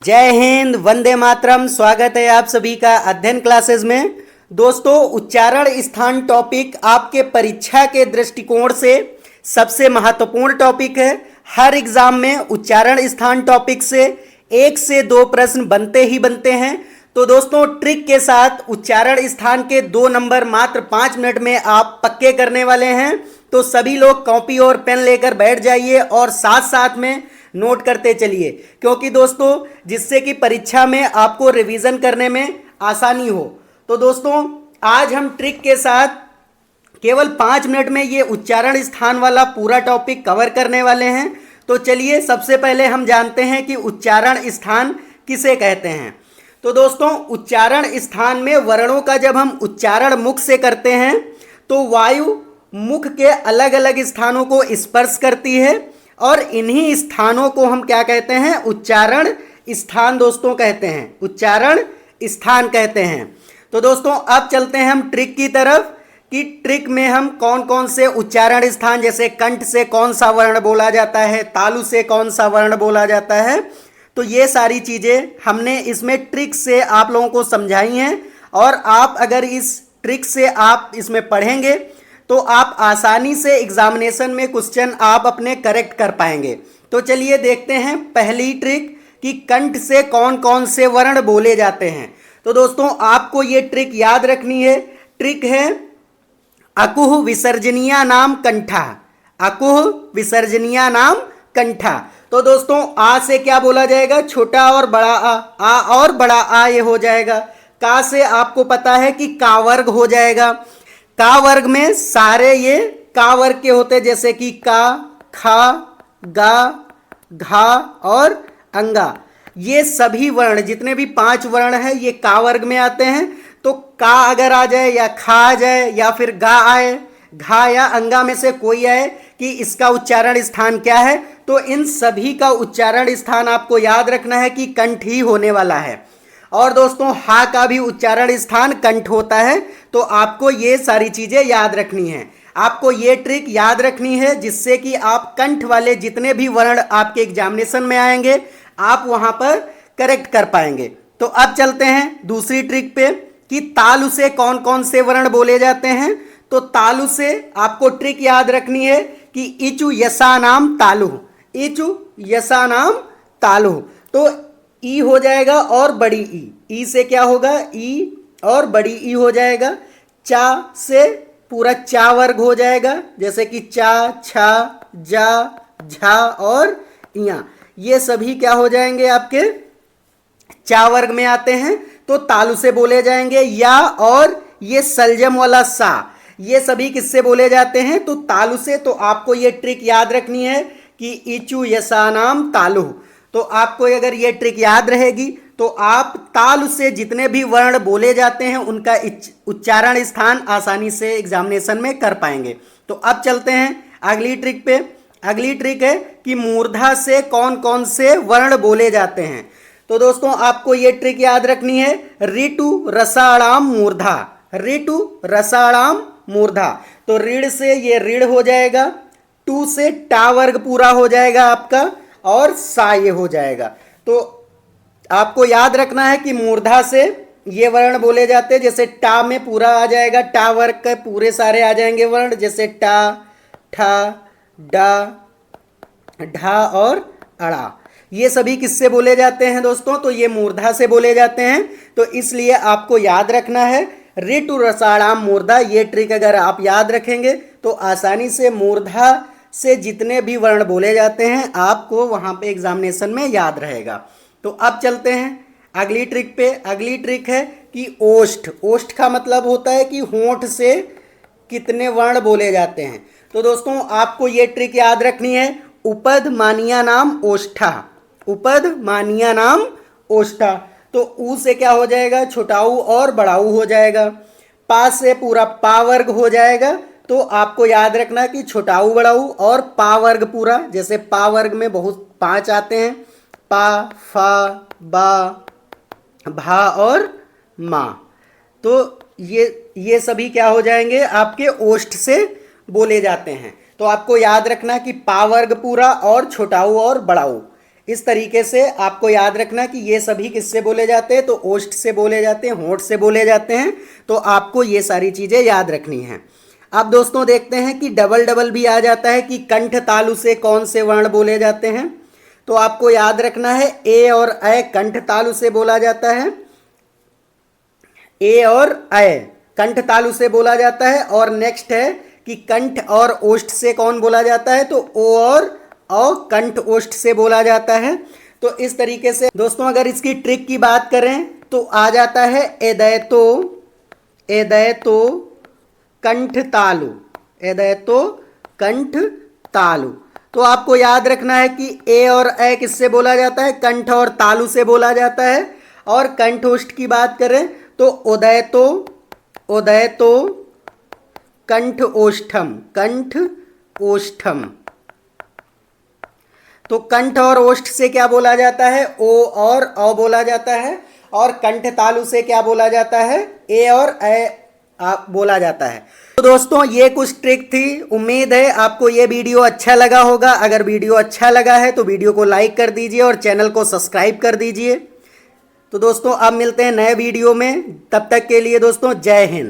जय हिंद, वंदे मातरम। स्वागत है आप सभी का अध्ययन क्लासेस में। दोस्तों, उच्चारण स्थान टॉपिक आपके परीक्षा के दृष्टिकोण से सबसे महत्वपूर्ण टॉपिक है। हर एग्जाम में उच्चारण स्थान टॉपिक से 1 से 2 प्रश्न बनते ही बनते हैं। तो दोस्तों, ट्रिक के साथ उच्चारण स्थान के 2 नंबर मात्र 5 मिनट में आप पक्के करने वाले हैं। तो सभी लोग कॉपी और पेन लेकर बैठ जाइए और साथ साथ में नोट करते चलिए, क्योंकि दोस्तों जिससे कि परीक्षा में आपको रिवीजन करने में आसानी हो। तो दोस्तों, आज हम ट्रिक के साथ केवल 5 मिनट में ये उच्चारण स्थान वाला पूरा टॉपिक कवर करने वाले हैं। तो चलिए, सबसे पहले हम जानते हैं कि उच्चारण स्थान किसे कहते हैं। तो दोस्तों, उच्चारण स्थान में वर्णों का जब हम उच्चारण मुख से करते हैं तो वायु मुख के अलग अलग स्थानों को स्पर्श करती है और इन्हीं स्थानों को हम क्या कहते हैं? उच्चारण स्थान दोस्तों कहते हैं, उच्चारण स्थान कहते हैं। तो दोस्तों, अब चलते हैं हम ट्रिक की तरफ कि ट्रिक में हम कौन कौन से उच्चारण स्थान, जैसे कंठ से कौन सा वर्ण बोला जाता है, तालु से कौन सा वर्ण बोला जाता है, तो ये सारी चीज़ें हमने इसमें ट्रिक से आप लोगों को समझाई हैं। और आप अगर इस ट्रिक से आप इसमें पढ़ेंगे तो आप आसानी से एग्जामिनेशन में क्वेश्चन आप अपने करेक्ट कर पाएंगे। तो चलिए देखते हैं पहली ट्रिक कि कंठ से कौन कौन से वर्ण बोले जाते हैं। तो दोस्तों, आपको ये ट्रिक याद रखनी है। ट्रिक है अकुह विसर्जनीया नाम कंठा, अकुह विसर्जनीया नाम कंठा। तो दोस्तों, आ से क्या बोला जाएगा? छोटा और बड़ा आ और बड़ा आ ये हो जाएगा। का से आपको पता है कि का वर्ग हो जाएगा। का वर्ग में सारे ये का वर्ग के होते हैं, जैसे कि का, खा, गा, घा और अंगा। ये सभी वर्ण जितने भी 5 वर्ण हैं ये का वर्ग में आते हैं। तो का अगर आ जाए या खा आ जाए या फिर गा आए, घा या अंगा में से कोई आए कि इसका उच्चारण स्थान क्या है, तो इन सभी का उच्चारण स्थान आपको याद रखना है कि कंठ ही होने वाला है। और दोस्तों, हा का भी उच्चारण स्थान कंठ होता है। तो आपको ये सारी चीजें याद रखनी है, आपको ये ट्रिक याद रखनी है, जिससे कि आप कंठ वाले जितने भी वर्ण आपके एग्जामिनेशन में आएंगे आप वहां पर करेक्ट कर पाएंगे। तो अब चलते हैं दूसरी ट्रिक पे कि तालु से कौन कौन से वर्ण बोले जाते हैं। तो तालु से आपको ट्रिक याद रखनी है कि इचु यसा नाम तालु, इचु यसा नाम तालु। तो ई हो जाएगा और बड़ी ई से क्या होगा? ई और बड़ी ई हो जाएगा। चा से पूरा चा वर्ग हो जाएगा, जैसे कि चा, छा, जा, झा और इया, ये सभी क्या हो जाएंगे? आपके चा वर्ग में आते हैं। तो तालु से बोले जाएंगे। या और ये सलजम वाला सा, ये सभी किससे बोले जाते हैं? तो तालु से। तो आपको ये ट्रिक याद रखनी है कि इचु यसा नाम तालु। तो आपको अगर ये ट्रिक याद रहेगी तो आप तालु से जितने भी वर्ण बोले जाते हैं उनका उच्चारण स्थान आसानी से एग्जामिनेशन में कर पाएंगे। तो अब चलते हैं अगली ट्रिक पे। अगली ट्रिक है कि मूर्धा से कौन कौन से वर्ण बोले जाते हैं। तो दोस्तों, आपको ये ट्रिक याद रखनी है। ऋटु रसाणाम मूर्धा, ऋटु रसाणाम मूर्धा। तो ऋण से ये ऋण हो जाएगा, टू से टा वर्ग पूरा हो जाएगा आपका और सा ये हो जाएगा। तो आपको याद रखना है कि मूर्धा से ये वर्ण बोले जाते हैं, जैसे टा में पूरा आ जाएगा, टा वर्ग के पूरे सारे आ जाएंगे वर्ण, जैसे टा, ठा, डा, ढा और अड़ा। ये सभी किससे बोले जाते हैं दोस्तों? तो ये मूर्धा से बोले जाते हैं। तो इसलिए आपको याद रखना है ऋटु रसाणाम मूर्धा। ये ट्रिक अगर आप याद रखेंगे तो आसानी से मूर्धा से जितने भी वर्ण बोले जाते हैं आपको वहां पे एग्जामिनेशन में याद रहेगा। तो अब चलते हैं अगली ट्रिक पे। अगली ट्रिक है कि ओष्ठ। ओष्ठ का मतलब होता है कि होंठ से कितने वर्ण बोले जाते हैं। तो दोस्तों, आपको ये ट्रिक याद रखनी है। उपद मानिया नाम ओष्ठा, उपद मानिया नाम ओष्ठा। तो ऊ से क्या हो जाएगा? छोटाऊ और बड़ाऊ हो जाएगा। पा से पूरा पा वर्ग हो जाएगा। तो आपको याद रखना कि छोटाऊ बड़ाऊ और पा वर्ग पूरा, जैसे पा वर्ग में बहुत 5 आते हैं, पा, फा, बा, भा और मा। तो ये सभी क्या हो जाएंगे? आपके ओष्ठ से बोले जाते हैं। तो आपको याद रखना कि पा वर्ग पूरा और छोटाऊ और बड़ाऊ, इस तरीके से आपको याद रखना कि ये सभी किससे बोले जाते हैं, तो ओष्ठ से बोले जाते हैं, होंठ से बोले जाते हैं। तो आपको ये सारी चीजें याद रखनी हैं। अब दोस्तों देखते हैं कि डबल डबल भी आ जाता है कि कंठ तालु से कौन से वर्ण बोले जाते हैं। तो आपको याद रखना है ए और अ कंठ तालु से बोला जाता है, ए और अ कंठ तालु से बोला जाता है। और नेक्स्ट है कि कंठ और ओष्ठ से कौन बोला जाता है, तो ओ और औ कंठ ओष्ठ से बोला जाता है। तो इस तरीके से दोस्तों अगर इसकी ट्रिक की बात करें तो आ जाता है एदैतो, एदैतो कंठ तालु, एदैतो कंठ तालु। तो आपको याद रखना है कि ए और अ किससे बोला जाता है, कंठ और तालु से बोला जाता है। और कंठोष्ठ की बात करें तो उदयतो, उदयतो कंठ ओष्ठम, कंठ ओष्ठम। तो कंठ और ओष्ठ से क्या बोला जाता है, ओ और औ बोला जाता है। और कंठ तालु से क्या बोला जाता है, ए और अ बोला जाता है। तो दोस्तों ये कुछ ट्रिक थी। उम्मीद है आपको ये वीडियो अच्छा लगा होगा। अगर वीडियो अच्छा लगा है तो वीडियो को लाइक कर दीजिए और चैनल को सब्सक्राइब कर दीजिए। तो दोस्तों अब मिलते हैं नए वीडियो में, तब तक के लिए दोस्तों जय हिंद।